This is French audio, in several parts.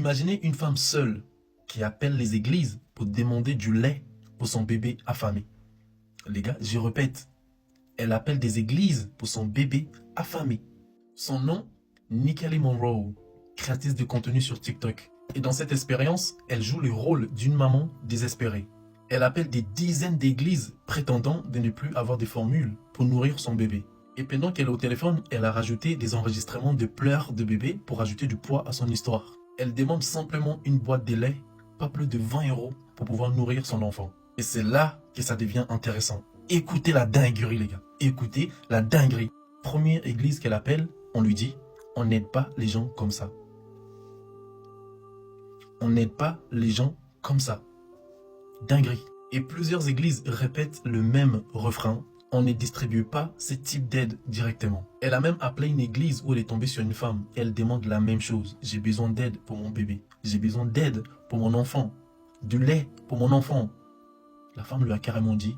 Imaginez une femme seule qui appelle les églises pour demander du lait pour son bébé affamé. Les gars, je répète, elle appelle des églises pour son bébé affamé. Son nom, Nicki Monroe, créatrice de contenu sur TikTok. Et dans cette expérience, elle joue le rôle d'une maman désespérée. Elle appelle des dizaines d'églises prétendant de ne plus avoir de formules pour nourrir son bébé. Et pendant qu'elle est au téléphone, elle a rajouté des enregistrements de pleurs de bébé pour ajouter du poids à son histoire. Elle demande simplement une boîte de lait, pas plus de 20 € pour pouvoir nourrir son enfant. Et c'est là que ça devient intéressant. Écoutez la dinguerie les gars, écoutez la dinguerie. Première église qu'elle appelle, on lui dit, on n'aide pas les gens comme ça. On n'aide pas les gens comme ça. Dinguerie. Et plusieurs églises répètent le même refrain. On ne distribue pas ce type d'aide directement. Elle a même appelé une église où elle est tombée sur une femme. Elle demande la même chose. J'ai besoin d'aide pour mon bébé. J'ai besoin d'aide pour mon enfant. Du lait pour mon enfant. La femme lui a carrément dit,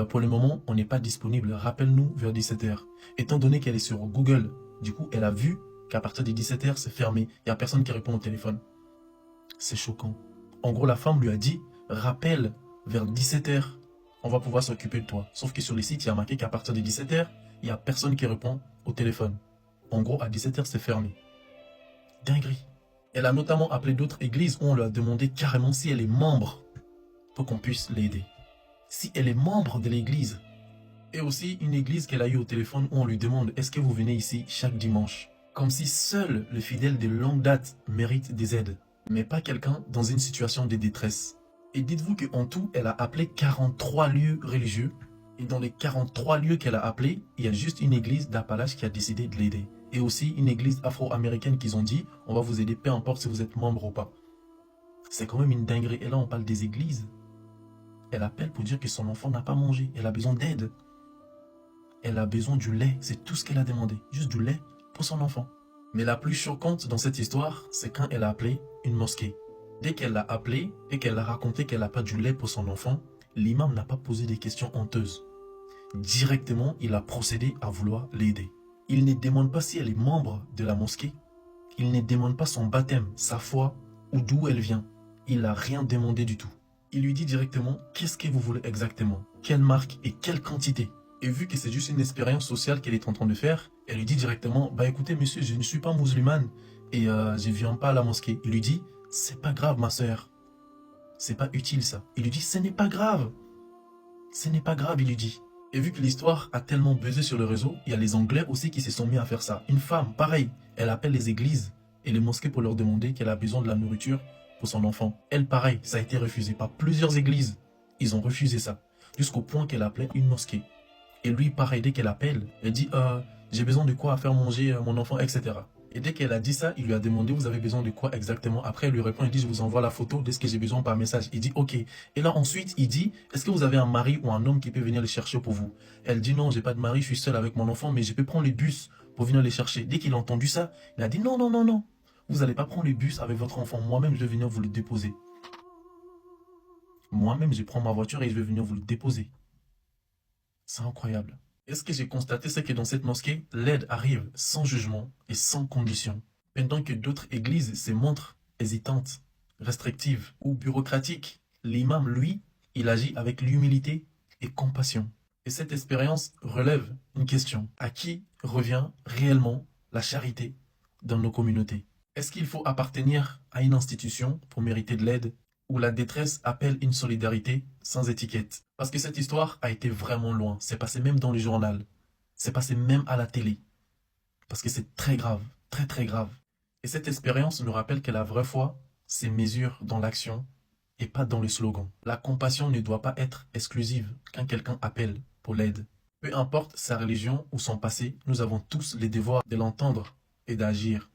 pour le moment, on n'est pas disponible. Rappelle-nous vers 17 h. Étant donné qu'elle est sur Google, du coup, elle a vu qu'à partir de 17 h, c'est fermé. Il n'y a personne qui répond au téléphone. C'est choquant. En gros, la femme lui a dit, rappelle vers 17 h, on va pouvoir s'occuper de toi. Sauf que sur les sites, il y a marqué qu'à partir de 17 h, il n'y a personne qui répond au téléphone. En gros, à 17 h, c'est fermé. Dinguerie. Elle a notamment appelé d'autres églises où on lui a demandé carrément si elle est membre pour qu'on puisse l'aider. Si elle est membre de l'église. Et aussi une église qu'elle a eue au téléphone où on lui demande, est-ce que vous venez ici chaque dimanche? Comme si seul le fidèle de longue date mérite des aides, mais pas quelqu'un dans une situation de détresse. Et dites-vous qu'en tout, elle a appelé 43 lieux religieux. Et dans les 43 lieux qu'elle a appelés, il y a juste une église d'Appalaches qui a décidé de l'aider. Et aussi une église afro-américaine qui ont dit, on va vous aider, peu importe si vous êtes membre ou pas. C'est quand même une dinguerie. Et là, on parle des églises. Elle appelle pour dire que son enfant n'a pas mangé. Elle a besoin d'aide. Elle a besoin du lait. C'est tout ce qu'elle a demandé. Juste du lait pour son enfant. Mais la plus choquante dans cette histoire, c'est quand elle a appelé une mosquée. Dès qu'elle l'a appelé et qu'elle a raconté qu'elle n'a pas du lait pour son enfant, l'imam n'a pas posé des questions honteuses. Directement, il a procédé à vouloir l'aider. Il ne demande pas si elle est membre de la mosquée. Il ne demande pas son baptême, sa foi ou d'où elle vient. Il n'a rien demandé du tout. Il lui dit directement, qu'est-ce que vous voulez exactement? Quelle marque et quelle quantité? Et vu que c'est juste une expérience sociale qu'elle est en train de faire, elle lui dit directement, bah écoutez monsieur, je ne suis pas musulmane et je ne viens pas à la mosquée. Il lui dit, c'est pas grave ma soeur. C'est pas utile ça. Il lui dit, ce n'est pas grave. Ce n'est pas grave, il lui dit. Et vu que l'histoire a tellement buzzé sur le réseau, il y a les Anglais aussi qui se sont mis à faire ça. Une femme, pareil, elle appelle les églises et les mosquées pour leur demander qu'elle a besoin de la nourriture pour son enfant. Elle, pareil, ça a été refusé par plusieurs églises. Ils ont refusé ça. Jusqu'au point qu'elle appelait une mosquée. Et lui, pareil, dès qu'elle appelle, elle dit j'ai besoin de quoi faire manger mon enfant, etc. Et dès qu'elle a dit ça, il lui a demandé vous avez besoin de quoi exactement. Après, elle lui répond, il dit je vous envoie la photo de ce que j'ai besoin par message. Il dit ok. Et là, ensuite, il dit est-ce que vous avez un mari ou un homme qui peut venir le chercher pour vous? Elle dit non, j'ai pas de mari, je suis seule avec mon enfant, mais je peux prendre le bus pour venir les chercher. Dès qu'il a entendu ça, il a dit non, non, non, non. Vous n'allez pas prendre le bus avec votre enfant. Moi-même, je vais venir vous le déposer. Moi-même, je prends ma voiture et je vais venir vous le déposer. C'est incroyable. Et ce que j'ai constaté, c'est que dans cette mosquée, l'aide arrive sans jugement et sans condition. Pendant que d'autres églises se montrent hésitantes, restrictives ou bureaucratiques, l'imam, lui, il agit avec l'humilité et compassion. Et cette expérience relève une question. À qui revient réellement la charité dans nos communautés? Est-ce qu'il faut appartenir à une institution pour mériter de l'aide où la détresse appelle une solidarité sans étiquette? Parce que cette histoire a été vraiment loin. C'est passé même dans le journal. C'est passé même à la télé. Parce que c'est très grave. Très très grave. Et cette expérience nous rappelle que la vraie foi se mesure dans l'action et pas dans le slogan. La compassion ne doit pas être exclusive quand quelqu'un appelle pour l'aide. Peu importe sa religion ou son passé, nous avons tous le devoir de l'entendre et d'agir.